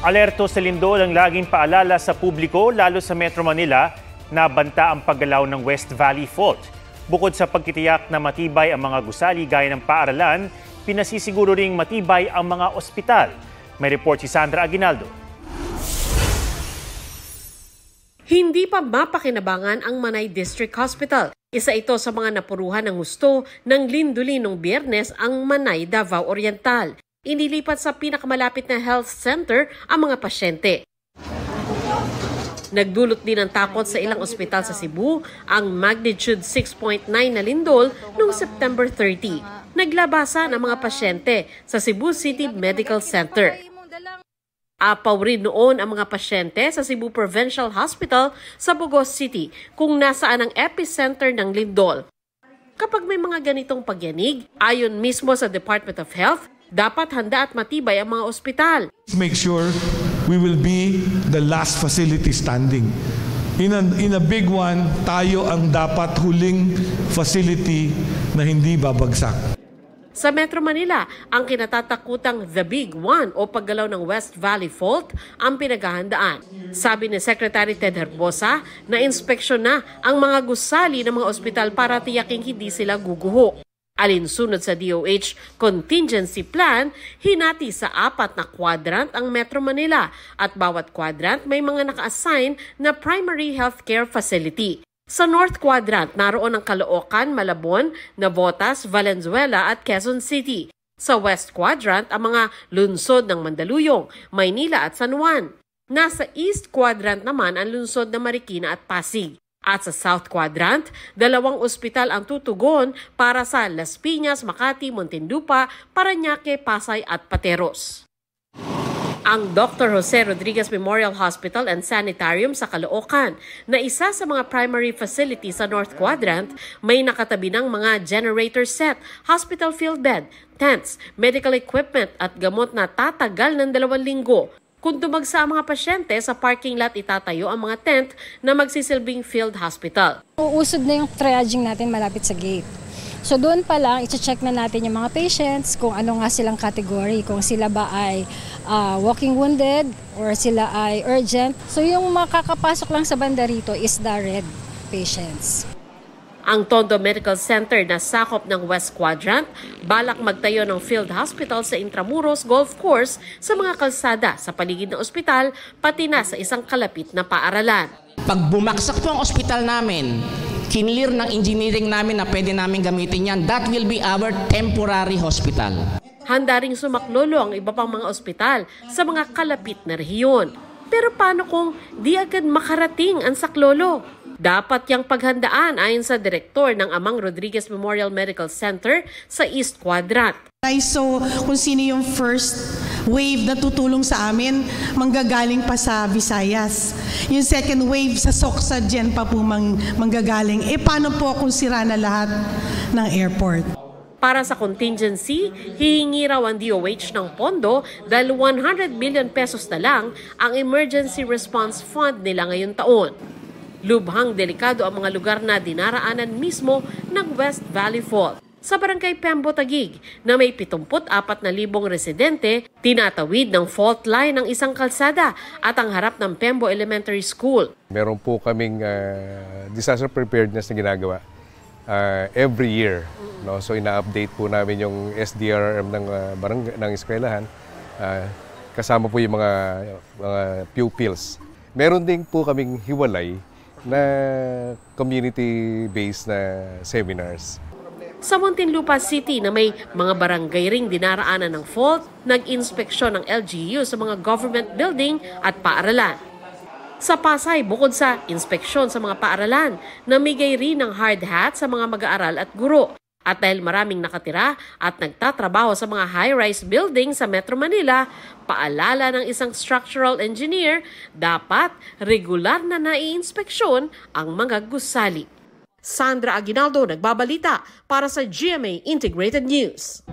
Alerto sa lindol ang laging paalala sa publiko lalo sa Metro Manila na banta ang paggalaw ng West Valley Fault. Bukod sa pagtitiyak na matibay ang mga gusali gaya ng paaralan, pinasisiguro ring matibay ang mga ospital. May report si Sandra Aguinaldo. Hindi pa mapakinabangan ang Manay District Hospital. Isa ito sa mga napuruhan ng husto ng lindolin noong Biyernes ang Manay, Davao Oriental. Inilipat sa pinakamalapit na health center ang mga pasyente. Nagdulot din ng takot sa ilang ospital sa Cebu ang magnitude 6.9 na lindol noong September 30. Naglabasan ang mga pasyente sa Cebu City Medical Center. Apaw rin noon ang mga pasyente sa Cebu Provincial Hospital sa Bogos City kung nasaan ang epicenter ng lindol. Kapag may mga ganitong pagyanig, ayon mismo sa Department of Health, dapat handa at matibay ang mga ospital. Make sure we will be the last facility standing. In a big one, tayo ang dapat huling facility na hindi babagsak. Sa Metro Manila, ang kinatatakutang The Big One o paggalaw ng West Valley Fault ang pinaghahandaan. Sabi ni Secretary Ted Herbosa na inspeksyon na ang mga gusali ng mga ospital para tiyaking hindi sila guguho. Alinsunod sa DOH contingency plan, hinati sa 4 na quadrant ang Metro Manila at bawat quadrant may mga naka-assign na primary healthcare facility. Sa North Quadrant, naroon ang Caloocan, Malabon, Navotas, Valenzuela at Quezon City. Sa West Quadrant, ang mga lungsod ng Mandaluyong, Maynila at San Juan. Nasa East Quadrant naman ang lungsod ng Marikina at Pasig. At sa South Quadrant, 2 ospital ang tutugon para sa Las Piñas, Makati, Muntinlupa, Parañaque, Pasay at Pateros. Ang Dr. Jose Rodriguez Memorial Hospital and Sanitarium sa Caloocan, na isa sa mga primary facilities sa North Quadrant, may nakatabi ng mga generator set, hospital field bed, tents, medical equipment at gamot na tatagal ng 2 linggo. Kung dumagsa ang mga pasyente, sa parking lot itatayo ang mga tent na magsisilbing field hospital. Uusod na yung triaging natin malapit sa gate. So doon pa lang, i-check na natin yung mga patients kung ano nga silang category, kung sila ba ay walking wounded or sila ay urgent. So yung makakapasok lang sa banda rito is the red patients. Ang Tondo Medical Center na sakop ng West Quadrant, balak magtayo ng field hospital sa Intramuros Golf Course sa mga kalsada sa paligid ng ospital, pati na sa isang kalapit na paaralan. Pag bumaksak po ang ospital namin, kinlear ng engineering namin na pwede namin gamitin yan, that will be our temporary hospital. Handa ring sumaklolo ang iba pang mga ospital sa mga kalapit na rehiyon. Pero paano kung di agad makarating ang saklolo? Dapat yang paghandaan ayon sa direktor ng Amang Rodriguez Memorial Medical Center sa East Quadrant. So kung sino yung first wave na tutulong sa amin, manggagaling pa sa Visayas. Yung second wave sa Soksa dyan pa po manggagaling. Paano po kung sira na lahat ng airport? Para sa contingency, hihingi raw ang DOH ng pondo dahil 100 million pesos na lang ang Emergency Response Fund nila ngayong taon. Lubhang delikado ang mga lugar na dinaraanan mismo ng West Valley Fault. Sa Barangay Pembo, Taguig, na may 74,000 residente, tinatawid ng fault line ng isang kalsada at ang harap ng Pembo Elementary School. Meron po kaming disaster preparedness na ginagawa every year. No? So ina-update po namin yung SDRM ng eskwelahan, kasama po yung mga pupils. Meron din po kaming hiwalay na community-based na seminars. Sa Muntinlupa City na may mga barangay ring dinaraanan ng fault, nag-inspeksyon ng LGU sa mga government building at paaralan. Sa Pasay, bukod sa inspeksyon sa mga paaralan, namigay rin ng hard hat sa mga mag-aaral at guro. At dahil maraming nakatira at nagtatrabaho sa mga high-rise building sa Metro Manila, paalala ng isang structural engineer, dapat regular na naiinspeksyon ang mga gusali. Sandra Aguinaldo, nagbabalita para sa GMA Integrated News.